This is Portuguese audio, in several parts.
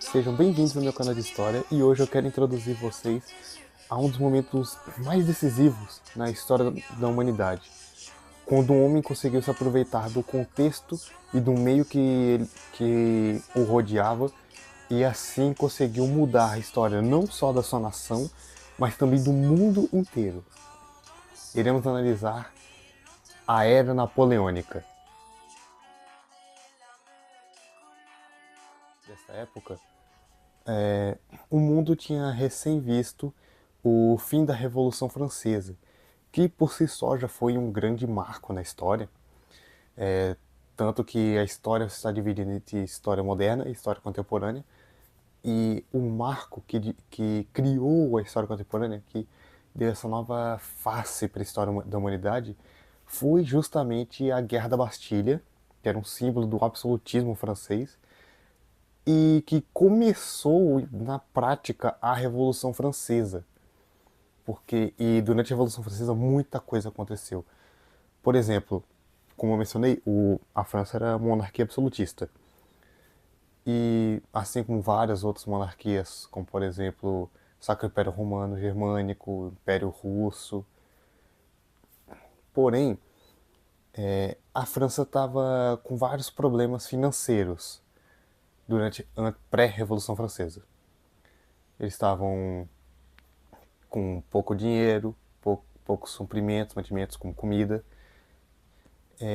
Sejam bem-vindos ao meu canal de história e hoje eu quero introduzir vocês a um dos momentos mais decisivos na história da humanidade, quando um homem conseguiu se aproveitar do contexto e do meio que o rodeava e assim conseguiu mudar a história não só da sua nação, mas também do mundo inteiro. Iremos analisar a Era Napoleônica. Dessa época, o mundo tinha recém visto o fim da Revolução Francesa, que por si só já foi um grande marco na história, tanto que a história está dividida entre história moderna e história contemporânea, e o marco que criou a história contemporânea, que deu essa nova face para a história da humanidade, foi justamente a Guerra da Bastilha, que era um símbolo do absolutismo francês, e que começou na prática a Revolução Francesa, porque e durante a Revolução Francesa muita coisa aconteceu. Por exemplo, como eu mencionei, a França era monarquia absolutista. E assim como várias outras monarquias, como por exemplo o Sacro Império Romano Germânico, o Império Russo. Porém, a França estava com vários problemas financeiros durante a pré-Revolução Francesa. Eles estavam com pouco dinheiro, poucos suprimentos, mantimentos como comida.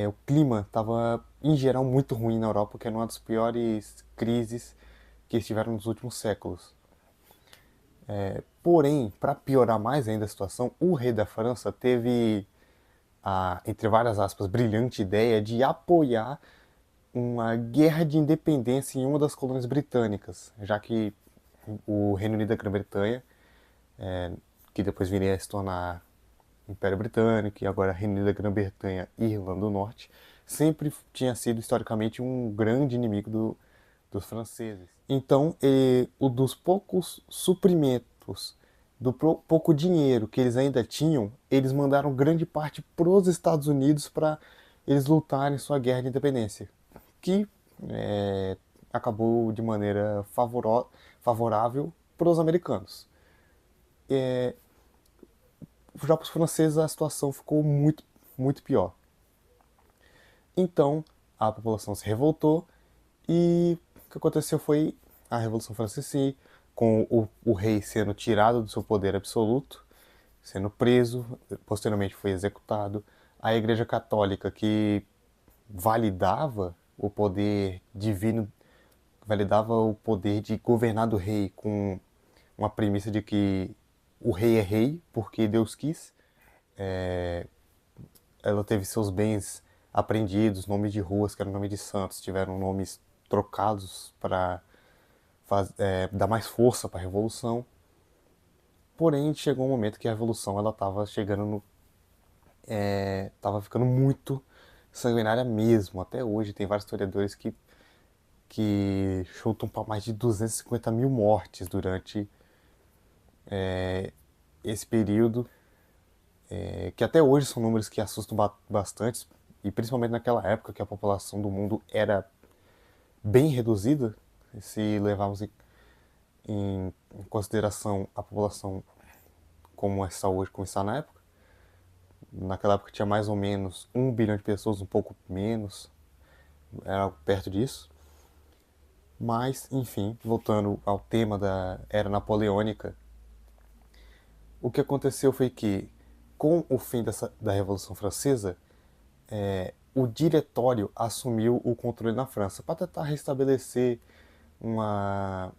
O clima estava, em geral, muito ruim na Europa, que era uma das piores crises que estiveram nos últimos séculos. Porém, para piorar mais ainda a situação, o rei da França teve a, entre várias aspas, brilhante ideia de apoiar uma guerra de independência em uma das colônias britânicas, já que o Reino Unido da Grã-Bretanha, que depois viria a se tornar Império Britânico e agora Reino Unido da Grã-Bretanha e Irlanda do Norte, sempre tinha sido historicamente um grande inimigo dos franceses. Então, o dos poucos suprimentos, do pouco dinheiro que eles ainda tinham, eles mandaram grande parte para os Estados Unidos para eles lutarem sua guerra de independência, que acabou de maneira favorável para os americanos. Já para os franceses a situação ficou muito, muito pior. Então a população se revoltou e o que aconteceu foi a Revolução Francesa, com o rei sendo tirado do seu poder absoluto, sendo preso, posteriormente foi executado. A Igreja Católica, que validava o poder divino, validava o poder de governar do rei com uma premissa de que o rei é rei porque Deus quis. Ela teve seus bens apreendidos, nomes de ruas que eram nome de santos tiveram nomes trocados para dar mais força para a revolução. Porém, chegou um momento que a revolução ela estava chegando no, estava ficando muito sanguinária mesmo. Até hoje tem vários historiadores que chutam para mais de 250 mil mortes durante esse período, que até hoje são números que assustam bastante, e principalmente naquela época que a população do mundo era bem reduzida, se levarmos em consideração a população como está hoje, como está na época. Naquela época tinha mais ou menos 1 bilhão de pessoas, um pouco menos, era perto disso. Mas, enfim, voltando ao tema da Era Napoleônica, o que aconteceu foi que, com o fim da Revolução Francesa, o diretório assumiu o controle na França para tentar restabelecer uma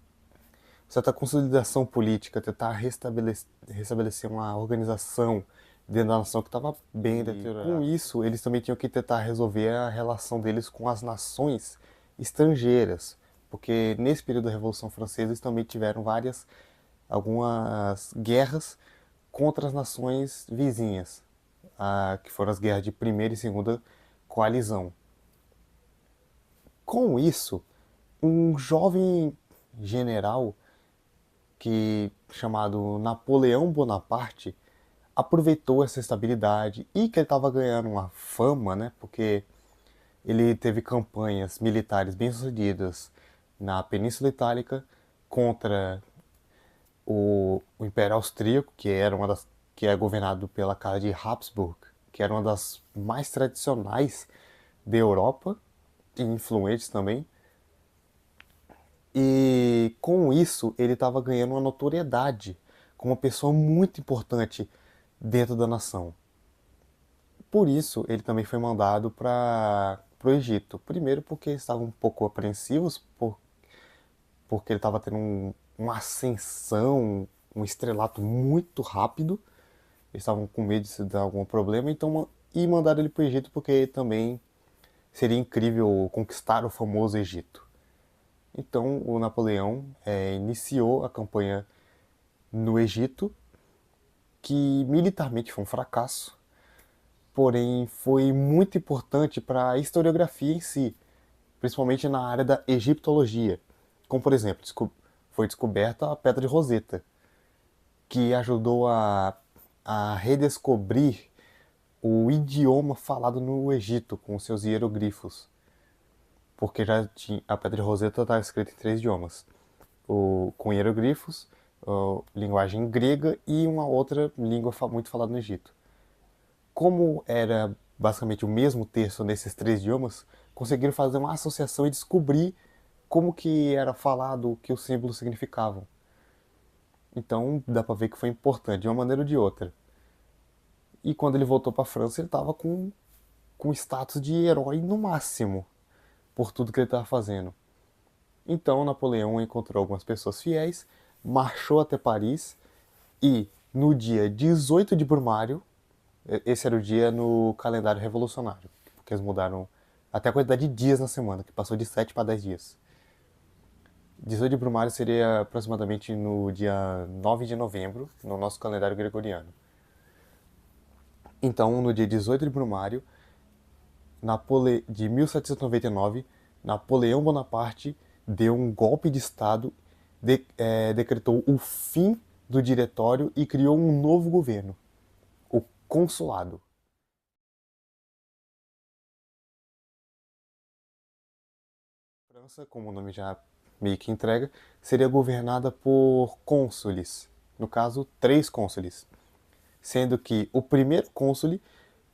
certa consolidação política, tentar restabelecer uma organização dentro da nação que estava bem deteriorada. Com isso, eles também tinham que tentar resolver a relação deles com as nações estrangeiras, porque nesse período da Revolução Francesa eles também tiveram algumas guerras contra as nações vizinhas, que foram as guerras de Primeira e Segunda Coalizão. Com isso, um jovem general chamado Napoleão Bonaparte aproveitou essa estabilidade e que ele estava ganhando uma fama, né? Porque ele teve campanhas militares bem-sucedidas na Península Itálica, contra o Império Austríaco, que é governado pela Casa de Habsburg, que era uma das mais tradicionais da Europa e influentes também. E com isso ele estava ganhando uma notoriedade como uma pessoa muito importante dentro da nação. Por isso ele também foi mandado para o Egito. Primeiro porque eles estavam um pouco apreensivos porque ele estava tendo uma ascensão, um estrelato muito rápido. Eles estavam com medo de se dar algum problema, então e mandaram ele para o Egito porque também seria incrível conquistar o famoso Egito. Então o Napoleão iniciou a campanha no Egito, que militarmente foi um fracasso, porém foi muito importante para a historiografia em si, principalmente na área da egiptologia. Como, por exemplo, foi descoberta a Pedra de Roseta, que ajudou a redescobrir o idioma falado no Egito com seus hieroglifos, porque já tinha, a Pedra de Roseta estava escrita em 3 idiomas, com hieroglifos, linguagem grega e uma outra língua muito falada no Egito. Como era basicamente o mesmo texto nesses 3 idiomas, conseguiram fazer uma associação e descobrir como que era falado, o que os símbolos significavam. Então dá para ver que foi importante de uma maneira ou de outra. E quando ele voltou para a França, ele estava com status de herói no máximo por tudo que ele estava fazendo. Então Napoleão encontrou algumas pessoas fiéis, marchou até Paris e no dia 18 de Brumário, esse era o dia no calendário revolucionário, porque eles mudaram até a quantidade de dias na semana, que passou de 7 para 10 dias. 18 de Brumário seria aproximadamente no dia 9 de novembro, no nosso calendário gregoriano. Então, no dia 18 de Brumário de 1799, Napoleão Bonaparte deu um golpe de Estado, decretou o fim do diretório e criou um novo governo, o consulado. A França, como o nome já meio que entrega, seria governada por cônsules, no caso, 3 cônsules, sendo que o primeiro cônsule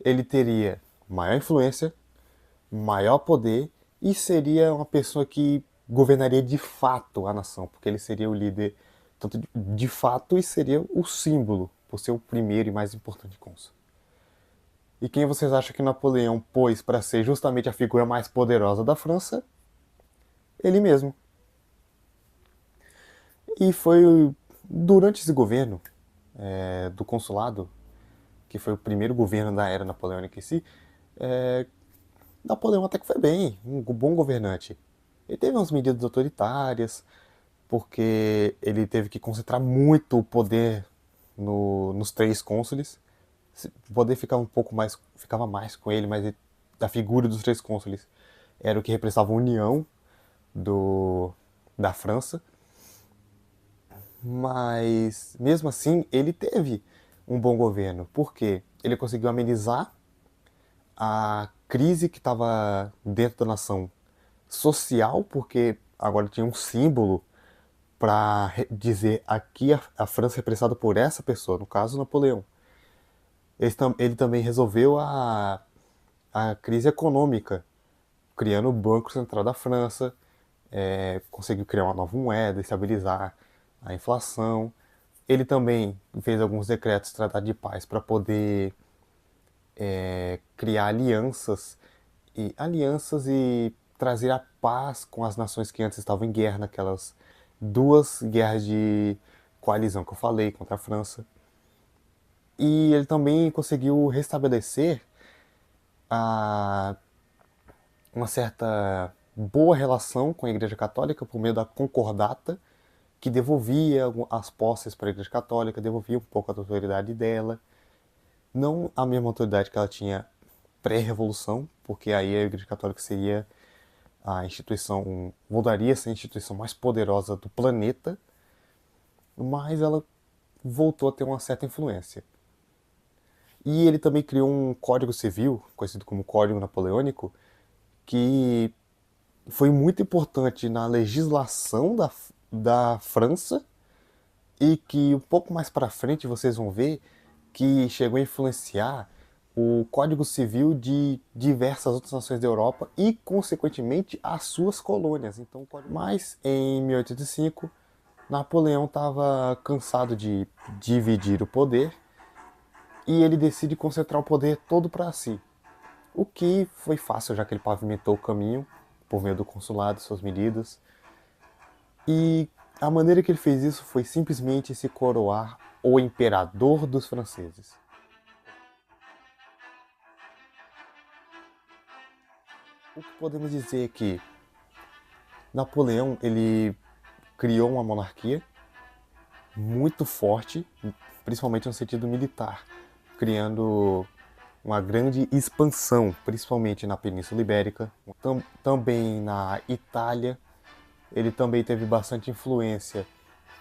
ele teria maior influência, maior poder e seria uma pessoa que governaria de fato a nação, porque ele seria o líder tanto de fato e seria o símbolo, por ser o primeiro e mais importante cônsul. E quem vocês acham que Napoleão pôs para ser justamente a figura mais poderosa da França? Ele mesmo. E foi durante esse governo do consulado, que foi o primeiro governo da era napoleônica em si, Napoleão até que foi bem, um bom governante. Ele teve umas medidas autoritárias, porque ele teve que concentrar muito o poder nos 3 cônsules. O poder ficava mais com ele, mas a figura dos 3 cônsules era o que representava a união da França. Mas, mesmo assim, ele teve um bom governo, porque ele conseguiu amenizar a crise que estava dentro da nação social, porque agora tinha um símbolo para dizer aqui a França é representada por essa pessoa, no caso Napoleão. Ele também resolveu a crise econômica, criando o Banco Central da França, conseguiu criar uma nova moeda, estabilizar a inflação. Ele também fez alguns decretos de tratado de paz para poder criar alianças e trazer a paz com as nações que antes estavam em guerra, naquelas 2 guerras de coalizão que eu falei contra a França. E ele também conseguiu restabelecer a, uma certa boa relação com a Igreja Católica por meio da Concordata, que devolvia as posses para a Igreja Católica, devolvia um pouco a autoridade dela. Não a mesma autoridade que ela tinha pré-revolução, porque aí a Igreja Católica seria a instituição, voltaria a ser a instituição mais poderosa do planeta, mas ela voltou a ter uma certa influência. E ele também criou um código civil, conhecido como Código Napoleônico, que foi muito importante na legislação da França e que um pouco mais para frente vocês vão ver que chegou a influenciar o Código Civil de diversas outras nações da Europa e, consequentemente, as suas colônias. Então, mas em 1805, Napoleão estava cansado de dividir o poder e ele decide concentrar o poder todo para si. O que foi fácil, já que ele pavimentou o caminho por meio do consulado, suas medidas. E a maneira que ele fez isso foi simplesmente se coroar o imperador dos franceses. O que podemos dizer é que Napoleão ele criou uma monarquia muito forte, principalmente no sentido militar, criando uma grande expansão, principalmente na Península Ibérica, também na Itália. Ele também teve bastante influência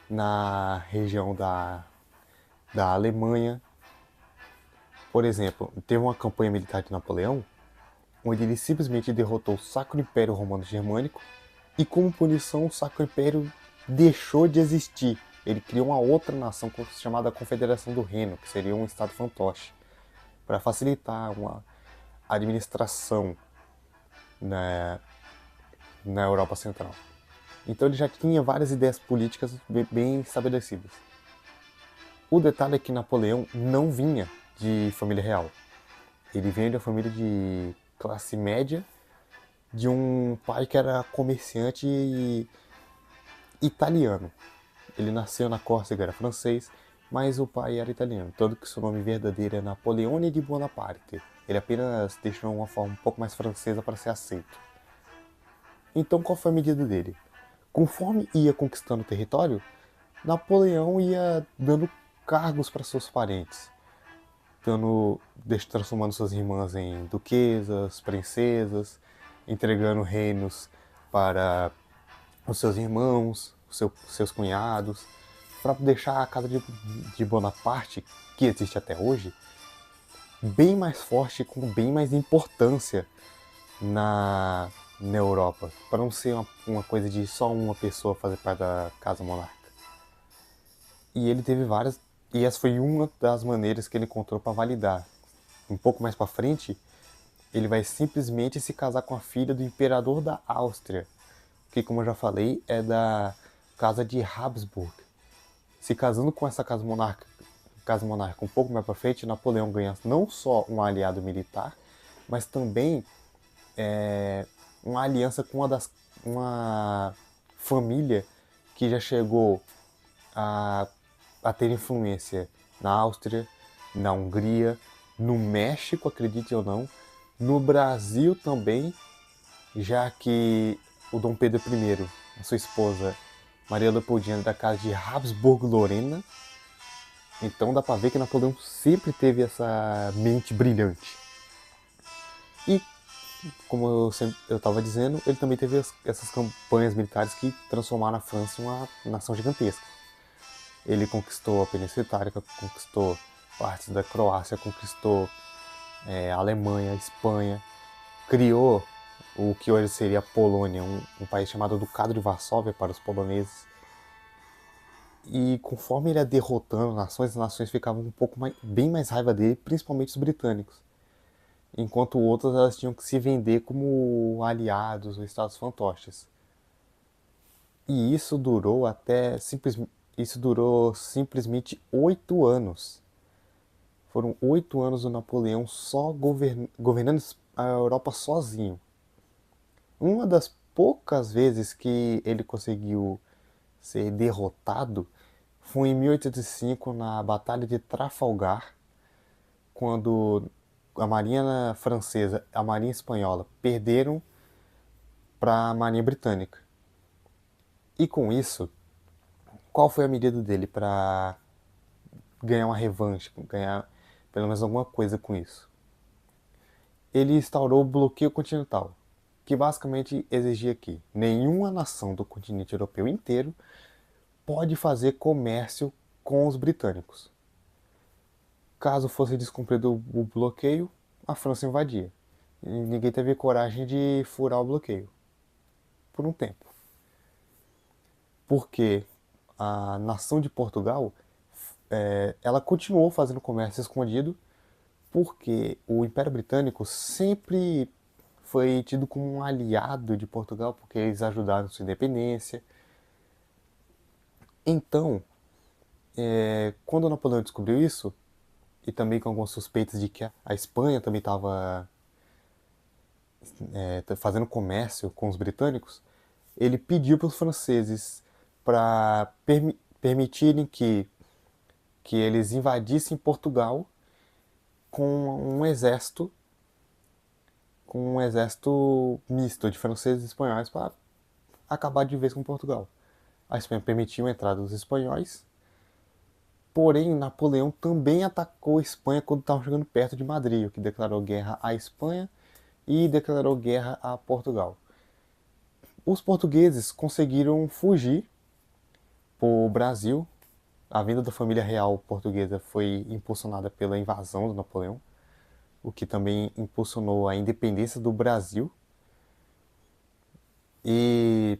na região da Alemanha. Por exemplo, teve uma campanha militar de Napoleão onde ele simplesmente derrotou o Sacro Império Romano Germânico e, como punição, o Sacro Império deixou de existir. Ele criou uma outra nação chamada Confederação do Reno, que seria um estado fantoche, para facilitar uma administração na Europa Central. Então ele já tinha várias ideias políticas bem estabelecidas. O detalhe é que Napoleão não vinha de família real. Ele vinha de uma família de classe média, de um pai que era comerciante italiano. Ele nasceu na Córcega, era francês, mas o pai era italiano, tanto que seu nome verdadeiro é Napoleone di Bonaparte. Ele apenas deixou uma forma um pouco mais francesa para ser aceito. Então qual foi a medida dele? Conforme ia conquistando o território, Napoleão ia dando cargos para seus parentes, transformando suas irmãs em duquesas, princesas, entregando reinos para os seus irmãos, seus cunhados, para deixar a casa de Bonaparte, que existe até hoje, bem mais forte, com bem mais importância na Europa, para não ser uma coisa de só uma pessoa fazer parte da casa monarca. E ele teve várias, e essa foi uma das maneiras que ele encontrou para validar. Um pouco mais para frente, ele vai simplesmente se casar com a filha do imperador da Áustria, que, como eu já falei, é da casa de Habsburg. Se casando com essa casa monarca um pouco mais para frente, Napoleão ganha não só um aliado militar, mas também uma aliança com uma família que já chegou a ter influência na Áustria, na Hungria, no México, acredite ou não, no Brasil também, já que o Dom Pedro I, a sua esposa Maria Leopoldina, da casa de Habsburgo-Lorena. Então dá pra ver que Napoleão sempre teve essa mente brilhante. E, como eu estava dizendo, ele também teve essas campanhas militares que transformaram a França em uma nação gigantesca. Ele conquistou a Península Itálica, conquistou partes da Croácia, conquistou a Alemanha, a Espanha, criou o que hoje seria a Polônia, um país chamado Ducado de Varsóvia para os poloneses. E conforme ele ia derrotando nações, as nações ficavam bem mais raiva dele, principalmente os britânicos. Enquanto outras elas tinham que se vender como aliados ou estados fantoches. E isso durou simplesmente 8 anos. Foram 8 anos do Napoleão só governando a Europa sozinho. Uma das poucas vezes que ele conseguiu ser derrotado foi em 1805, na Batalha de Trafalgar, quando a Marinha Francesa e a Marinha Espanhola perderam para a Marinha Britânica. E com isso, qual foi a medida dele para ganhar uma revanche, ganhar pelo menos alguma coisa com isso? Ele instaurou o bloqueio continental, que basicamente exigia que nenhuma nação do continente europeu inteiro pode fazer comércio com os britânicos. Caso fosse descumprido o bloqueio, a França invadia. E ninguém teve coragem de furar o bloqueio por um tempo. porque a nação de Portugal ela continuou fazendo comércio escondido, porque o Império Britânico sempre foi tido como um aliado de Portugal, porque eles ajudaram sua independência. Então, quando Napoleão descobriu isso, e também com algumas suspeitas de que a Espanha também estava fazendo comércio com os britânicos, ele pediu para os franceses para permitirem que eles invadissem Portugal com um exército misto de franceses e espanhóis para acabar de vez com Portugal. A Espanha permitiu a entrada dos espanhóis, porém Napoleão também atacou a Espanha quando estava chegando perto de Madrid, o que declarou guerra à Espanha e declarou guerra a Portugal. Os portugueses conseguiram fugir para o Brasil. A vinda da família real portuguesa foi impulsionada pela invasão do Napoleão, o que também impulsionou a independência do Brasil. E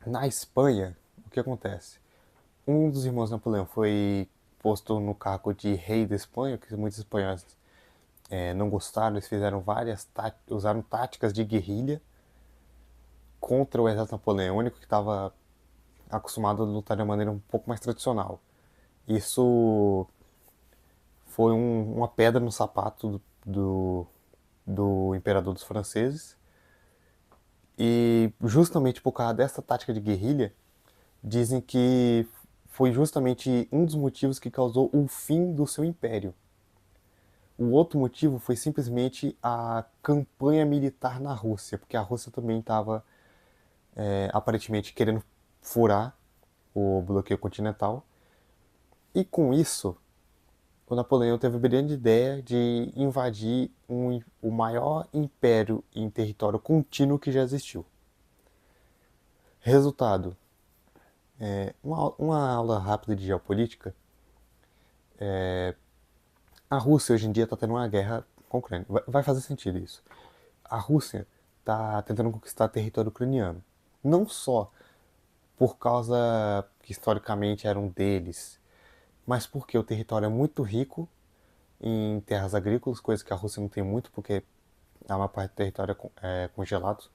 na Espanha, o que acontece? Um dos irmãos de Napoleão foi posto no cargo de rei da Espanha, que muitos espanhóis não gostaram, eles fizeram usaram táticas de guerrilha contra o exército napoleônico, que estava acostumado a lutar de maneira um pouco mais tradicional. Isso foi uma pedra no sapato do imperador dos franceses. E justamente por causa dessa tática de guerrilha, dizem que foi justamente um dos motivos que causou o fim do seu império. O outro motivo foi simplesmente a campanha militar na Rússia, porque a Rússia também estava aparentemente querendo furar o bloqueio continental. E com isso, o Napoleão teve a brilhante ideia de invadir o maior império em território contínuo que já existiu. Resultado, uma aula rápida de geopolítica. A Rússia hoje em dia está tendo uma guerra com a Ucrânia. Vai fazer sentido isso. A Rússia está tentando conquistar território ucraniano. Não só por causa que historicamente era um deles, mas porque o território é muito rico em terras agrícolas, coisa que a Rússia não tem muito, porque a maior parte do território é congelado.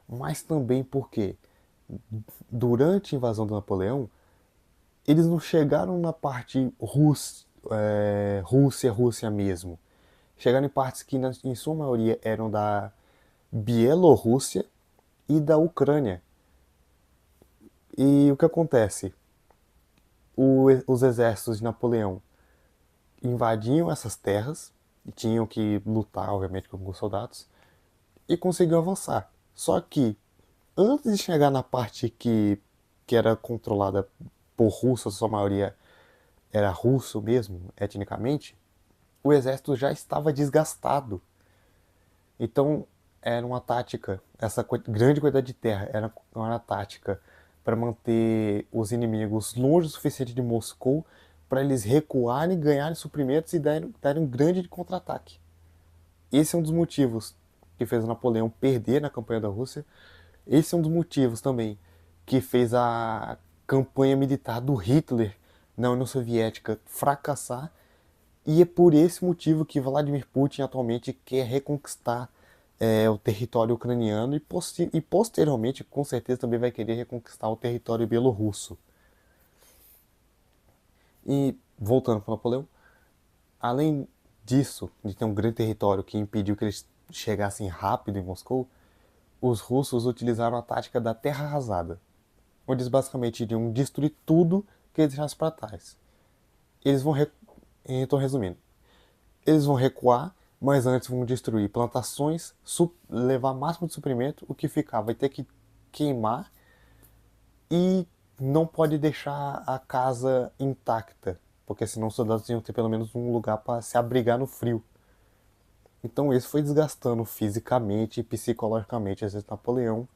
Mas também porque durante a invasão do Napoleão, eles não chegaram na parte Rússia mesmo. Chegaram em partes que, em sua maioria, eram da Bielorrússia e da Ucrânia. E o que acontece? Os exércitos de Napoleão invadiam essas terras e tinham que lutar, obviamente, com alguns soldados e conseguiam avançar. Só que antes de chegar na parte que era controlada por russos, a sua maioria era russo mesmo, etnicamente, o exército já estava desgastado. Então, era uma tática, essa grande quantidade de terra era uma tática para manter os inimigos longe o suficiente de Moscou para eles recuarem, ganharem suprimentos e darem um grande contra-ataque. Esse é um dos motivos que fez o Napoleão perder na campanha da Rússia. Esse é um dos motivos também que fez a campanha militar do Hitler na União Soviética fracassar. E é por esse motivo que Vladimir Putin atualmente quer reconquistar o território ucraniano e posteriormente, com certeza, também vai querer reconquistar o território bielorrusso. E, voltando para Napoleão, além disso, de ter um grande território que impediu que eles chegassem rápido em Moscou, os russos utilizaram a tática da terra arrasada, onde eles basicamente iriam destruir tudo que eles deixassem para trás. Eles vão, então resumindo, eles vão recuar, mas antes vão destruir plantações, levar máximo de suprimento, o que ficar vai ter que queimar e não pode deixar a casa intacta, porque senão os soldados iam ter pelo menos um lugar para se abrigar no frio. Então isso foi desgastando fisicamente e psicologicamente o exército de Napoleão.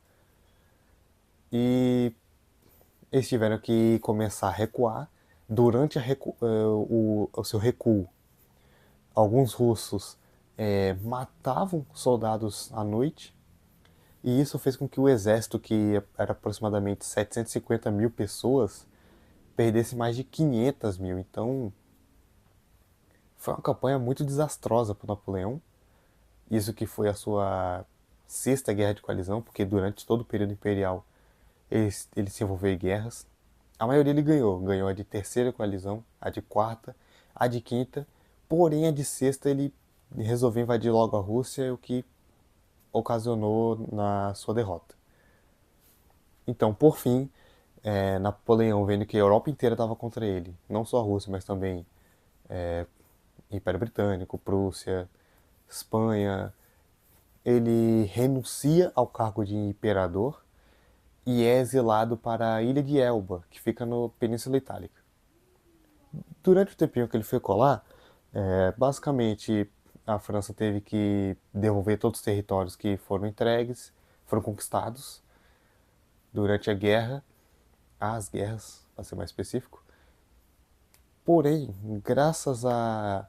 E eles tiveram que começar a recuar. Durante o seu recuo, alguns russos matavam soldados à noite E isso fez com que o exército, que era aproximadamente 750 mil pessoas, perdesse mais de 500 mil. Então, foi uma campanha muito desastrosa para Napoleão. Isso que foi a sua sexta guerra de coalizão, porque durante todo o período imperial ele se envolveu em guerras. A maioria ele ganhou. Ganhou a de terceira coalizão, a de quarta, a de quinta. Porém, a de sexta ele resolveu invadir logo a Rússia, o que ocasionou na sua derrota. Então, por fim, Napoleão, vendo que a Europa inteira estava contra ele, não só a Rússia, mas também Império Britânico, Prússia, Espanha, ele renuncia ao cargo de imperador e é exilado para a ilha de Elba, que fica na Península Itálica. Durante o tempinho que ele ficou lá, basicamente a França teve que devolver todos os territórios que foram entregues, foram conquistados durante a guerra, as guerras, para ser mais específico. Porém, graças a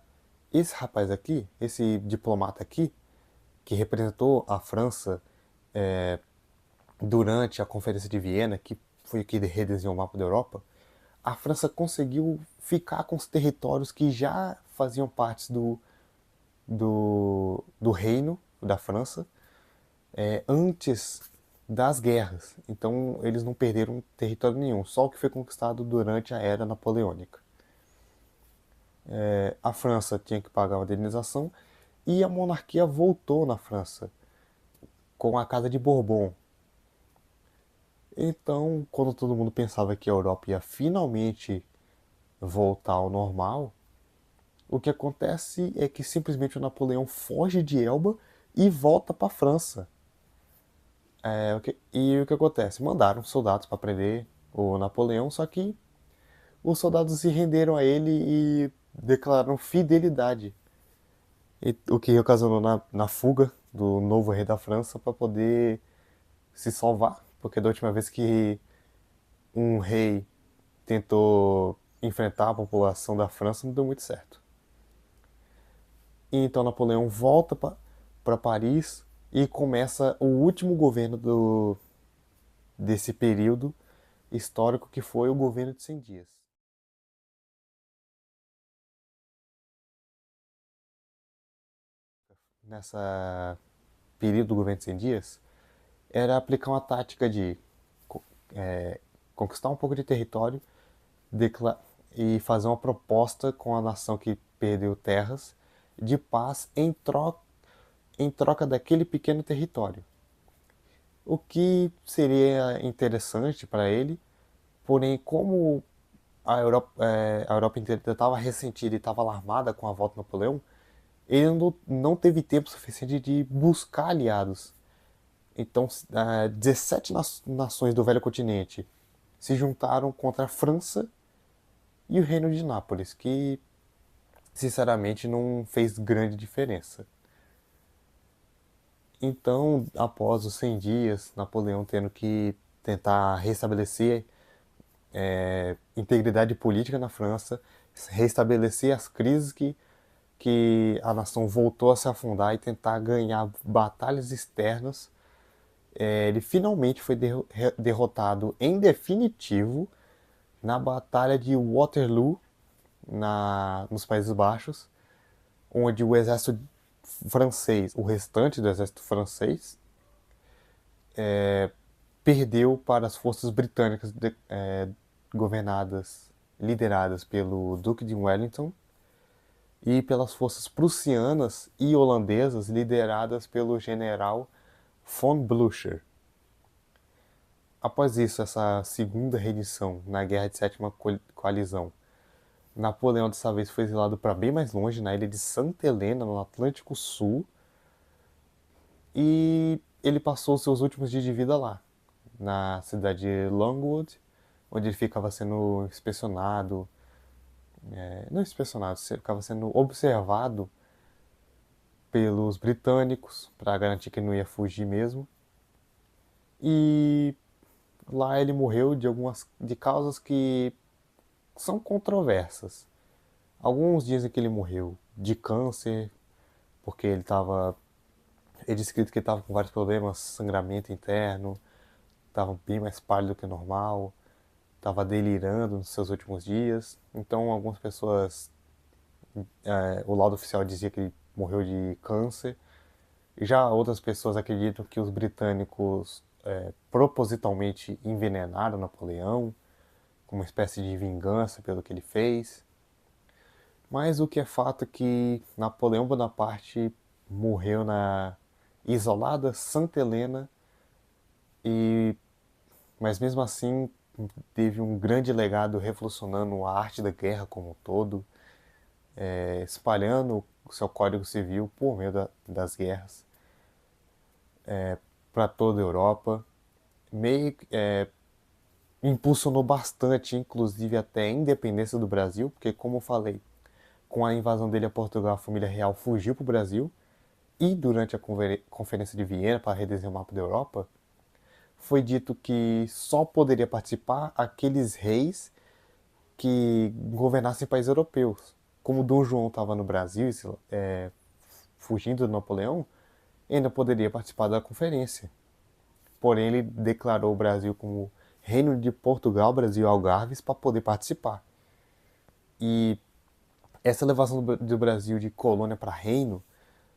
esse rapaz aqui, esse diplomata aqui, que representou a França durante a Conferência de Viena, que foi o que redesenhou o mapa da Europa, a França conseguiu ficar com os territórios que já faziam parte do reino da França antes das guerras. Então eles não perderam território nenhum, só o que foi conquistado durante a Era Napoleônica. A França tinha que pagar uma indenização e a monarquia voltou na França com a Casa de Bourbon. Então, quando todo mundo pensava que a Europa ia finalmente voltar ao normal, o que acontece é que simplesmente o Napoleão foge de Elba e volta para a França. E o que acontece? Mandaram soldados para prender o Napoleão, só que os soldados se renderam a ele e declararam fidelidade. O que ocasionou na fuga do novo rei da França para poder se salvar, porque da última vez que um rei tentou enfrentar a população da França não deu muito certo. E então Napoleão volta para Paris e começa o último governo desse período histórico, que foi o governo de 100 dias. Nessa período do governo de 100 dias, era aplicar uma tática de é, conquistar um pouco de território e fazer uma proposta com a nação que perdeu terras de paz em troca daquele pequeno território. O que seria interessante para ele, porém, como a Europa inteira estava ressentida e estava alarmada com a volta de Napoleão, ele não teve tempo suficiente de buscar aliados. Então, 17 nações do velho continente se juntaram contra a França e o Reino de Nápoles, que sinceramente não fez grande diferença. Então, após os 100 dias, Napoleão tendo que tentar restabelecer integridade política na França, restabelecer as crises que a nação voltou a se afundar e tentar ganhar batalhas externas, ele finalmente foi derrotado em definitivo na Batalha de Waterloo, nos Países Baixos, onde o exército francês, o restante do exército francês, perdeu para as forças britânicas lideradas pelo Duque de Wellington, e pelas forças prussianas e holandesas lideradas pelo general von Blücher. Após isso, essa segunda rendição na Guerra de Sétima Coalizão, Napoleão dessa vez foi exilado para bem mais longe, na ilha de Santa Helena, no Atlântico Sul, e ele passou os seus últimos dias de vida lá, na cidade de Longwood, onde ele ficava sendo inspecionado, não inspecionado, ficava sendo observado pelos britânicos para garantir que ele não ia fugir mesmo. E lá ele morreu de causas que são controversas. Alguns dizem que ele morreu de câncer, porque ele estava É descrito que ele estava com vários problemas, sangramento interno, estava bem mais pálido que o normal, estava delirando nos seus últimos dias. Então, algumas pessoas, o laudo oficial dizia que ele morreu de câncer. E já outras pessoas acreditam que os britânicos propositalmente envenenaram Napoleão, como uma espécie de vingança pelo que ele fez. Mas o que é fato é que Napoleão Bonaparte morreu na isolada Santa Helena, e mas mesmo assim teve um grande legado revolucionando a arte da guerra como um todo, espalhando o seu Código Civil por meio das guerras para toda a Europa. Meio impulsionou bastante, inclusive até a independência do Brasil, porque como eu falei, com a invasão dele a Portugal, a família real fugiu para o Brasil, e durante a Conferência de Viena, para redesenhar o mapa da Europa, foi dito que só poderia participar aqueles reis que governassem países europeus. Como Dom João estava no Brasil, fugindo do Napoleão, ainda poderia participar da conferência. Porém, ele declarou o Brasil como Reino de Portugal, Brasil e Algarves para poder participar. E essa elevação do Brasil de colônia para reino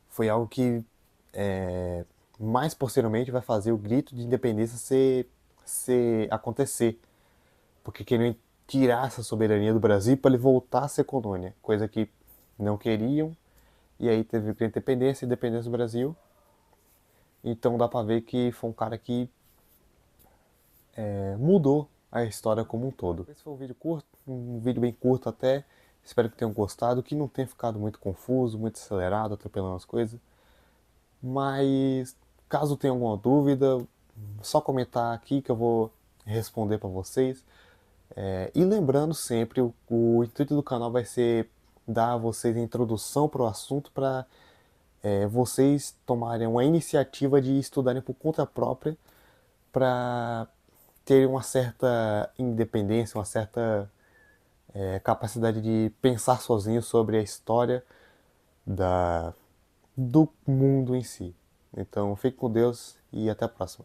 foi algo que mais posteriormente vai fazer o grito de independência acontecer. Porque queriam tirar essa soberania do Brasil para ele voltar a ser colônia, coisa que não queriam. E aí teve a independência e independência do Brasil. Então dá para ver que foi um cara que mudou a história como um todo. Esse foi um vídeo curto, um vídeo bem curto até. Espero que tenham gostado, que não tenha ficado muito confuso, muito acelerado, atropelando as coisas. Mas caso tenha alguma dúvida, só comentar aqui que eu vou responder para vocês. E lembrando sempre, o intuito do canal vai ser dar a vocês a introdução para o assunto para vocês tomarem uma iniciativa de estudarem por conta própria para terem uma certa independência, uma certa capacidade de pensar sozinho sobre a história do mundo em si. Então, fique com Deus e até a próxima.